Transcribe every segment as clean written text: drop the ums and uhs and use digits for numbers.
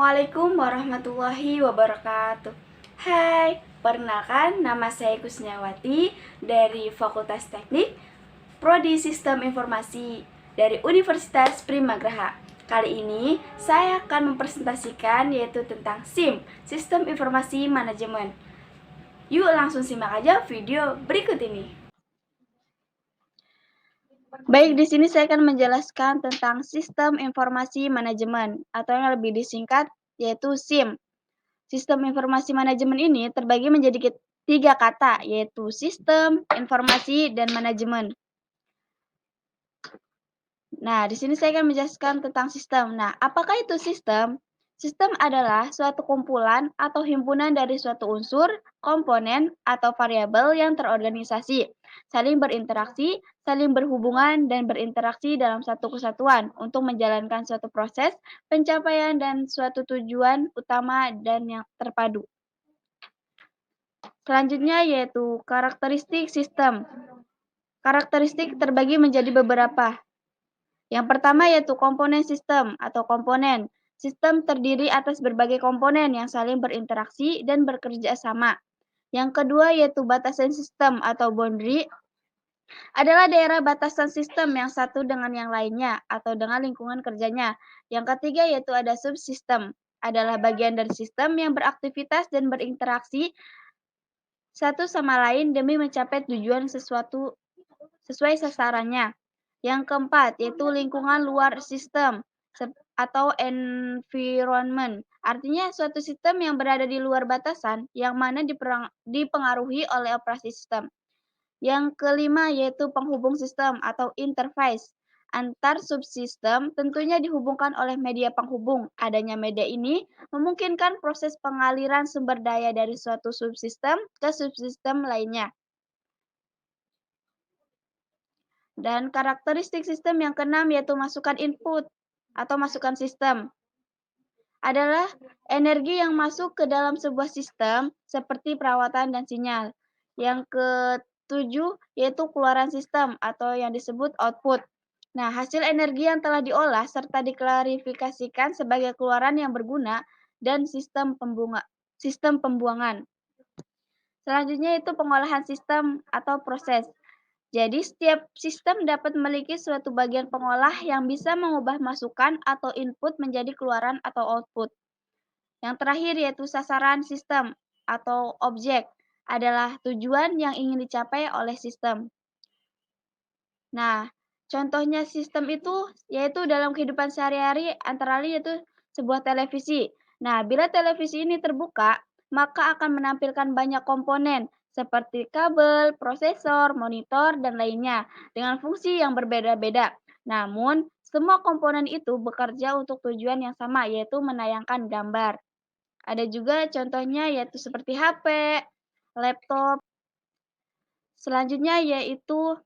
Assalamualaikum warahmatullahi wabarakatuh. Hai, perkenalkan nama saya Kusniawati dari Fakultas Teknik Prodi Sistem Informasi dari Universitas Primagraha. Kali ini saya akan mempresentasikan yaitu tentang SIM, Sistem Informasi Manajemen. Yuk langsung simak aja video berikut ini. Baik, di sini saya akan menjelaskan tentang Sistem Informasi Manajemen atau yang lebih disingkat yaitu SIM. Sistem informasi manajemen ini terbagi menjadi tiga kata, yaitu sistem, informasi, dan manajemen. Nah, di sini saya akan menjelaskan tentang sistem. Nah, apakah itu sistem? Sistem adalah suatu kumpulan atau himpunan dari suatu unsur, komponen, atau variabel yang terorganisasi, saling berinteraksi, saling berhubungan, dan berinteraksi dalam satu kesatuan untuk menjalankan suatu proses, pencapaian, dan suatu tujuan utama dan yang terpadu. Selanjutnya yaitu karakteristik sistem. Karakteristik terbagi menjadi beberapa. Yang pertama yaitu komponen sistem atau komponen. Sistem terdiri atas berbagai komponen yang saling berinteraksi dan bekerja sama. Yang kedua yaitu batasan sistem atau boundary adalah daerah batasan sistem yang satu dengan yang lainnya atau dengan lingkungan kerjanya. Yang ketiga yaitu ada subsistem, adalah bagian dari sistem yang beraktivitas dan berinteraksi satu sama lain demi mencapai tujuan sesuatu sesuai sasarannya. Yang keempat, yaitu lingkungan luar sistem atau environment. Artinya suatu sistem yang berada di luar batasan yang mana dipengaruhi oleh operasi sistem. Yang kelima, yaitu penghubung sistem atau interface. Antar subsistem tentunya dihubungkan oleh media penghubung. Adanya media ini memungkinkan proses pengaliran sumber daya dari suatu subsistem ke subsistem lainnya. Dan karakteristik sistem yang keenam yaitu masukan input atau masukan sistem adalah energi yang masuk ke dalam sebuah sistem seperti perawatan dan sinyal. Yang ketujuh yaitu keluaran sistem atau yang disebut output. Nah, hasil energi yang telah diolah serta diklarifikasikan sebagai keluaran yang berguna dan sistem pembuangan. Selanjutnya itu pengolahan sistem atau proses. Jadi, setiap sistem dapat memiliki suatu bagian pengolah yang bisa mengubah masukan atau input menjadi keluaran atau output. Yang terakhir yaitu sasaran sistem atau objek adalah tujuan yang ingin dicapai oleh sistem. Nah, contohnya sistem itu yaitu dalam kehidupan sehari-hari antara lain yaitu sebuah televisi. Nah, bila televisi ini terbuka, maka akan menampilkan banyak komponen seperti kabel, prosesor, monitor, dan lainnya dengan fungsi yang berbeda-beda. Namun, semua komponen itu bekerja untuk tujuan yang sama yaitu menayangkan gambar. Ada juga contohnya yaitu seperti HP, laptop. Selanjutnya yaitu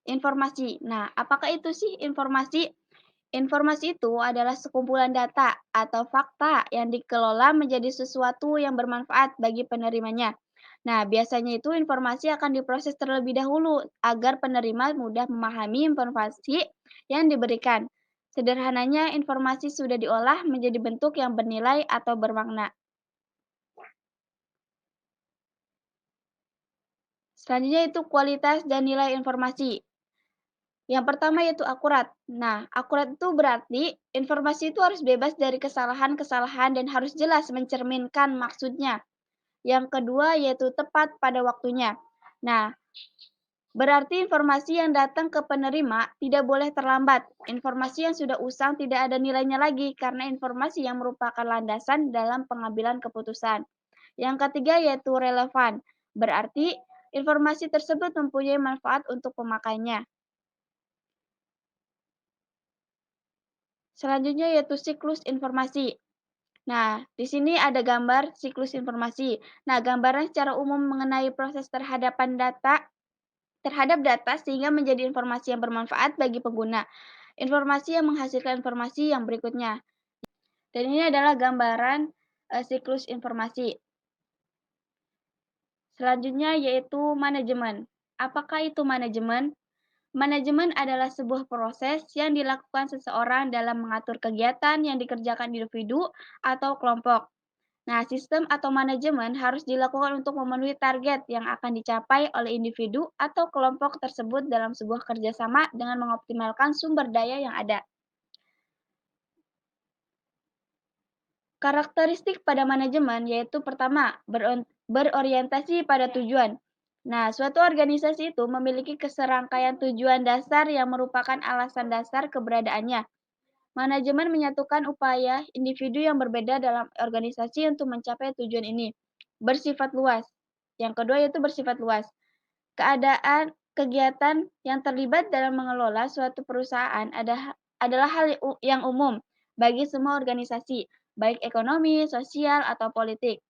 informasi. Nah, apakah itu sih informasi? Informasi itu adalah sekumpulan data atau fakta yang dikelola menjadi sesuatu yang bermanfaat bagi penerimanya. Nah, biasanya itu informasi akan diproses terlebih dahulu agar penerima mudah memahami informasi yang diberikan. Sederhananya, informasi sudah diolah menjadi bentuk yang bernilai atau bermakna. Selanjutnya itu kualitas dan nilai informasi. Yang pertama yaitu akurat. Nah, akurat itu berarti informasi itu harus bebas dari kesalahan-kesalahan dan harus jelas mencerminkan maksudnya. Yang kedua yaitu tepat pada waktunya. Nah, berarti informasi yang datang ke penerima tidak boleh terlambat. Informasi yang sudah usang tidak ada nilainya lagi karena informasi yang merupakan landasan dalam pengambilan keputusan. Yang ketiga yaitu relevan. Berarti informasi tersebut mempunyai manfaat untuk pemakainya. Selanjutnya yaitu siklus informasi. Nah, di sini ada gambar siklus informasi. Nah, gambaran secara umum mengenai proses terhadap data sehingga menjadi informasi yang bermanfaat bagi pengguna. Informasi yang menghasilkan informasi yang berikutnya. Dan ini adalah gambaran siklus informasi. Selanjutnya yaitu manajemen. Apakah itu manajemen? Manajemen adalah sebuah proses yang dilakukan seseorang dalam mengatur kegiatan yang dikerjakan individu atau kelompok. Nah, sistem atau manajemen harus dilakukan untuk memenuhi target yang akan dicapai oleh individu atau kelompok tersebut dalam sebuah kerjasama dengan mengoptimalkan sumber daya yang ada. Karakteristik pada manajemen yaitu pertama, berorientasi pada tujuan. Nah, suatu organisasi itu memiliki keserangkaian tujuan dasar yang merupakan alasan dasar keberadaannya. Manajemen menyatukan upaya individu yang berbeda dalam organisasi untuk mencapai tujuan ini. Bersifat luas. Yang kedua yaitu bersifat luas. Kegiatan yang terlibat dalam mengelola suatu perusahaan adalah hal yang umum bagi semua organisasi, baik ekonomi, sosial, atau politik.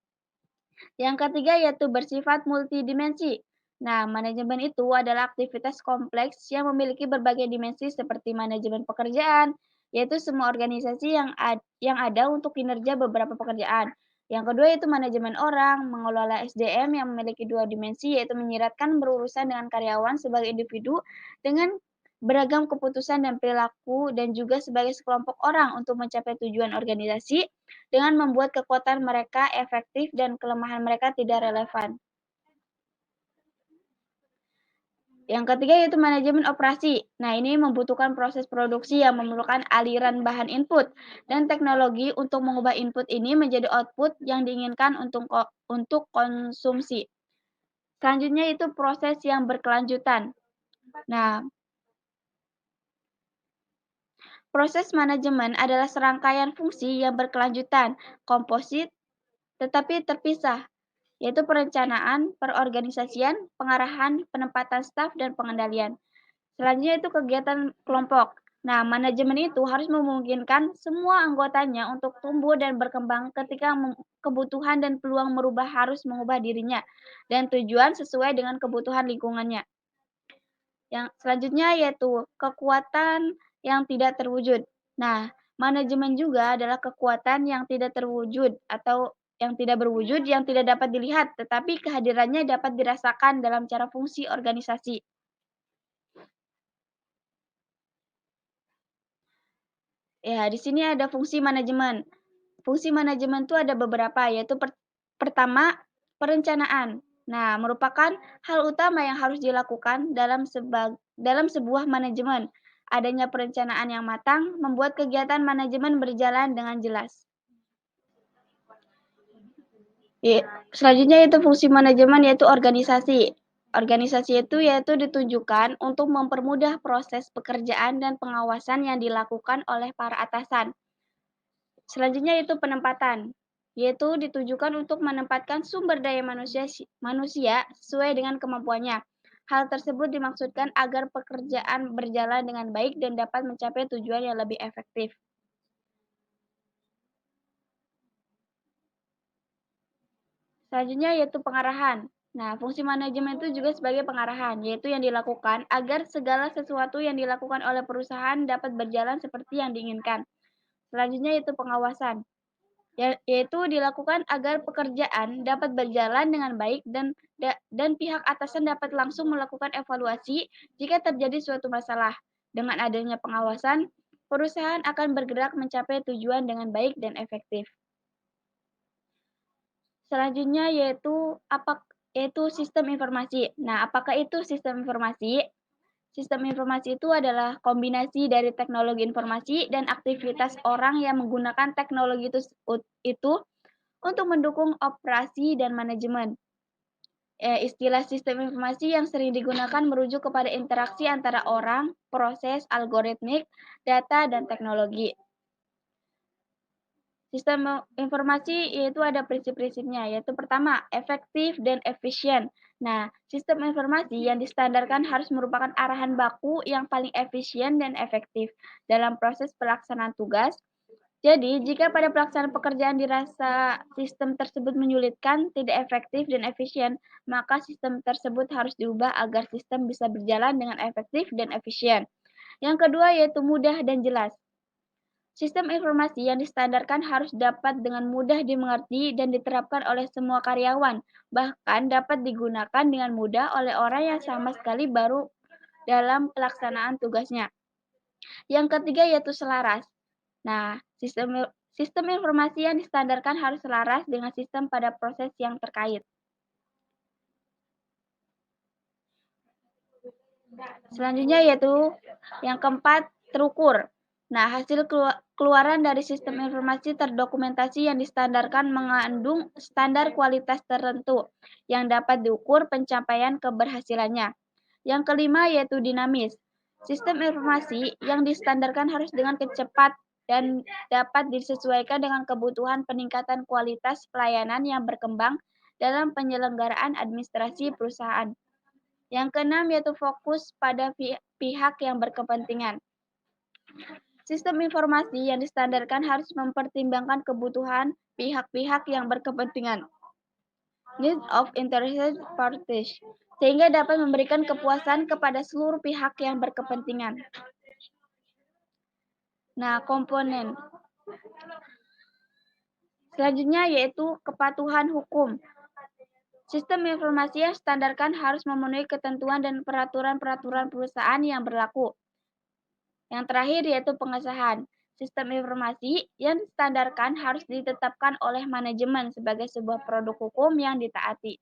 Yang ketiga yaitu bersifat multidimensi. Nah, manajemen itu adalah aktivitas kompleks yang memiliki berbagai dimensi seperti manajemen pekerjaan, yaitu semua organisasi yang ada untuk kinerja beberapa pekerjaan. Yang kedua yaitu manajemen orang, mengelola SDM yang memiliki dua dimensi, yaitu menyiratkan berurusan dengan karyawan sebagai individu dengan beragam keputusan dan perilaku, dan juga sebagai sekelompok orang untuk mencapai tujuan organisasi dengan membuat kekuatan mereka efektif dan kelemahan mereka tidak relevan. Yang ketiga yaitu manajemen operasi. Nah, ini membutuhkan proses produksi yang memerlukan aliran bahan input dan teknologi untuk mengubah input ini menjadi output yang diinginkan untuk konsumsi. Selanjutnya itu proses yang berkelanjutan. Nah, proses manajemen adalah serangkaian fungsi yang berkelanjutan, komposit, tetapi terpisah, yaitu perencanaan, perorganisasian, pengarahan, penempatan staf, dan pengendalian. Selanjutnya itu kegiatan kelompok. Nah, manajemen itu harus memungkinkan semua anggotanya untuk tumbuh dan berkembang ketika kebutuhan dan peluang merubah harus mengubah dirinya dan tujuan sesuai dengan kebutuhan lingkungannya. Yang selanjutnya yaitu kekuatan yang tidak terwujud. Nah, manajemen juga adalah kekuatan yang tidak terwujud atau yang tidak berwujud, yang tidak dapat dilihat, tetapi kehadirannya dapat dirasakan dalam cara fungsi organisasi. Ya, di sini ada fungsi manajemen. Fungsi manajemen itu ada beberapa, yaitu pertama, perencanaan. Nah, merupakan hal utama yang harus dilakukan dalam sebuah manajemen. Adanya perencanaan yang matang membuat kegiatan manajemen berjalan dengan jelas. Selanjutnya itu fungsi manajemen yaitu organisasi. Organisasi itu yaitu ditujukan untuk mempermudah proses pekerjaan dan pengawasan yang dilakukan oleh para atasan. Selanjutnya itu penempatan, yaitu ditujukan untuk menempatkan sumber daya manusia sesuai dengan kemampuannya. Hal tersebut dimaksudkan agar pekerjaan berjalan dengan baik dan dapat mencapai tujuan yang lebih efektif. Selanjutnya yaitu pengarahan. Nah, fungsi manajemen itu juga sebagai pengarahan, yaitu yang dilakukan agar segala sesuatu yang dilakukan oleh perusahaan dapat berjalan seperti yang diinginkan. Selanjutnya yaitu pengawasan, yaitu dilakukan agar pekerjaan dapat berjalan dengan baik dan pihak atasan dapat langsung melakukan evaluasi jika terjadi suatu masalah. Dengan adanya pengawasan, perusahaan akan bergerak mencapai tujuan dengan baik dan efektif. Selanjutnya yaitu sistem informasi. Nah, apakah itu sistem informasi? Sistem informasi itu adalah kombinasi dari teknologi informasi dan aktivitas orang yang menggunakan teknologi itu untuk mendukung operasi dan manajemen. Istilah sistem informasi yang sering digunakan merujuk kepada interaksi antara orang, proses, algoritmik, data, dan teknologi. Sistem informasi yaitu ada prinsip-prinsipnya, yaitu pertama, efektif dan efisien. Nah, sistem informasi yang distandarkan harus merupakan arahan baku yang paling efisien dan efektif dalam proses pelaksanaan tugas. Jadi, jika pada pelaksanaan pekerjaan dirasa sistem tersebut menyulitkan, tidak efektif dan efisien, maka sistem tersebut harus diubah agar sistem bisa berjalan dengan efektif dan efisien. Yang kedua yaitu mudah dan jelas. Sistem informasi yang distandarkan harus dapat dengan mudah dimengerti dan diterapkan oleh semua karyawan, bahkan dapat digunakan dengan mudah oleh orang yang sama sekali baru dalam pelaksanaan tugasnya. Yang ketiga yaitu selaras. Nah, sistem informasi yang distandarkan harus selaras dengan sistem pada proses yang terkait. Selanjutnya yaitu yang keempat, terukur. Nah, hasil keluaran dari sistem informasi terdokumentasi yang distandarkan mengandung standar kualitas tertentu yang dapat diukur pencapaian keberhasilannya. Yang kelima yaitu dinamis. Sistem informasi yang distandarkan harus dengan cepat dan dapat disesuaikan dengan kebutuhan peningkatan kualitas pelayanan yang berkembang dalam penyelenggaraan administrasi perusahaan. Yang keenam yaitu fokus pada pihak yang berkepentingan. Sistem informasi yang distandarkan harus mempertimbangkan kebutuhan pihak-pihak yang berkepentingan, needs of interested parties, sehingga dapat memberikan kepuasan kepada seluruh pihak yang berkepentingan. Nah, komponen selanjutnya yaitu kepatuhan hukum. Sistem informasi yang distandarkan harus memenuhi ketentuan dan peraturan-peraturan perusahaan yang berlaku. Yang terakhir yaitu pengesahan. Sistem informasi yang distandarkan harus ditetapkan oleh manajemen sebagai sebuah produk hukum yang ditaati.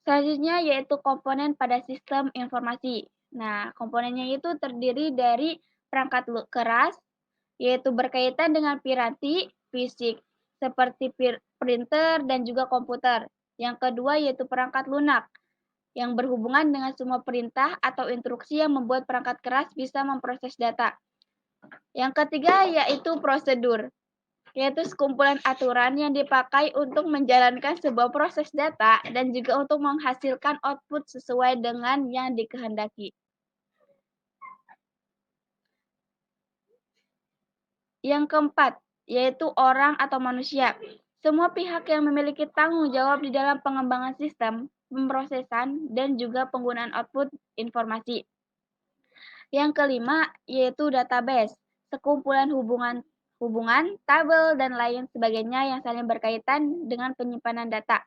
Selanjutnya yaitu komponen pada sistem informasi. Nah, komponennya itu terdiri dari perangkat keras, yaitu berkaitan dengan piranti fisik, seperti printer dan juga komputer. Yang kedua yaitu perangkat lunak, yang berhubungan dengan semua perintah atau instruksi yang membuat perangkat keras bisa memproses data. Yang ketiga yaitu prosedur, yaitu sekumpulan aturan yang dipakai untuk menjalankan sebuah proses data dan juga untuk menghasilkan output sesuai dengan yang dikehendaki. Yang keempat, yaitu orang atau manusia. Semua pihak yang memiliki tanggung jawab di dalam pengembangan sistem, pemrosesan, dan juga penggunaan output informasi. Yang kelima, yaitu database, sekumpulan hubungan, tabel, dan lain sebagainya yang saling berkaitan dengan penyimpanan data.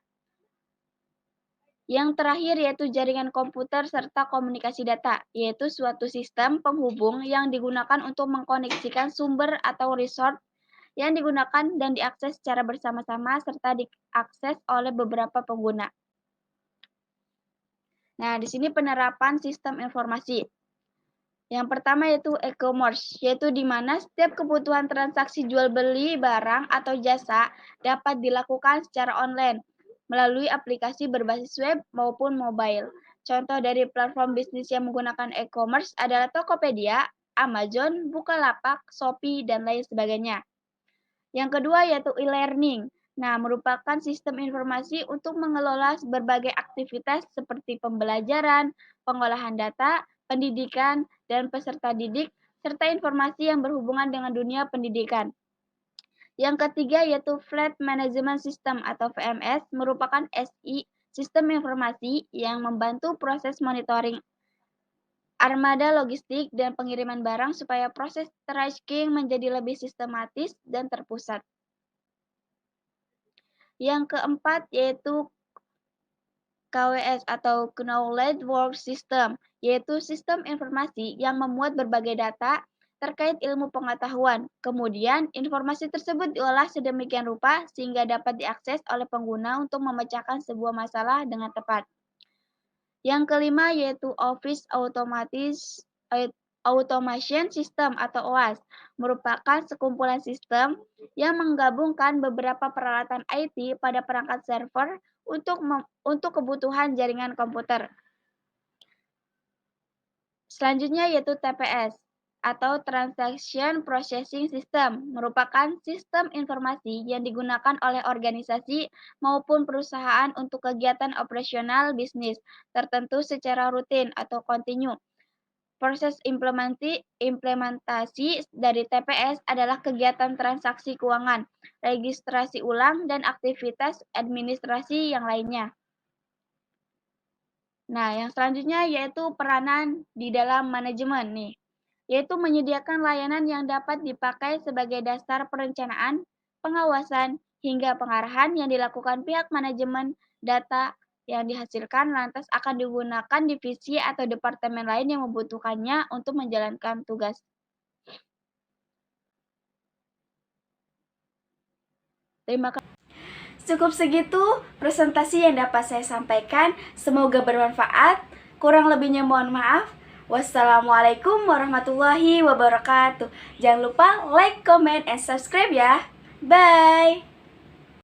Yang terakhir yaitu jaringan komputer serta komunikasi data, yaitu suatu sistem penghubung yang digunakan untuk mengkoneksikan sumber atau resource yang digunakan dan diakses secara bersama-sama serta diakses oleh beberapa pengguna. Nah, di sini penerapan sistem informasi. Yang pertama yaitu e-commerce, yaitu di mana setiap kebutuhan transaksi jual beli barang atau jasa dapat dilakukan secara online melalui aplikasi berbasis web maupun mobile. Contoh dari platform bisnis yang menggunakan e-commerce adalah Tokopedia, Amazon, Bukalapak, Shopee, dan lain sebagainya. Yang kedua yaitu e-learning. Nah, merupakan sistem informasi untuk mengelola berbagai aktivitas seperti pembelajaran, pengolahan data, pendidikan, dan peserta didik, serta informasi yang berhubungan dengan dunia pendidikan. Yang ketiga yaitu Fleet Management System atau VMS, merupakan SI, sistem informasi yang membantu proses monitoring armada logistik dan pengiriman barang supaya proses tracking menjadi lebih sistematis dan terpusat. Yang keempat yaitu KWS atau Knowledge Work System, yaitu sistem informasi yang memuat berbagai data terkait ilmu pengetahuan. Kemudian, informasi tersebut diolah sedemikian rupa sehingga dapat diakses oleh pengguna untuk memecahkan sebuah masalah dengan tepat. Yang kelima yaitu Office Automation System atau OAS, merupakan sekumpulan sistem yang menggabungkan beberapa peralatan IT pada perangkat server untuk kebutuhan jaringan komputer. Selanjutnya yaitu TPS atau Transaction Processing System, merupakan sistem informasi yang digunakan oleh organisasi maupun perusahaan untuk kegiatan operasional bisnis tertentu secara rutin atau kontinu. Proses implementasi dari TPS adalah kegiatan transaksi keuangan, registrasi ulang, dan aktivitas administrasi yang lainnya. Nah, yang selanjutnya yaitu peranan di dalam manajemen nih, yaitu menyediakan layanan yang dapat dipakai sebagai dasar perencanaan, pengawasan, hingga pengarahan yang dilakukan pihak manajemen data yang dihasilkan lantas akan digunakan divisi atau departemen lain yang membutuhkannya untuk menjalankan tugas. Terima kasih. Cukup segitu presentasi yang dapat saya sampaikan. Semoga bermanfaat. Kurang lebihnya mohon maaf. Wassalamualaikum warahmatullahi wabarakatuh. Jangan lupa like, comment, and subscribe ya. Bye.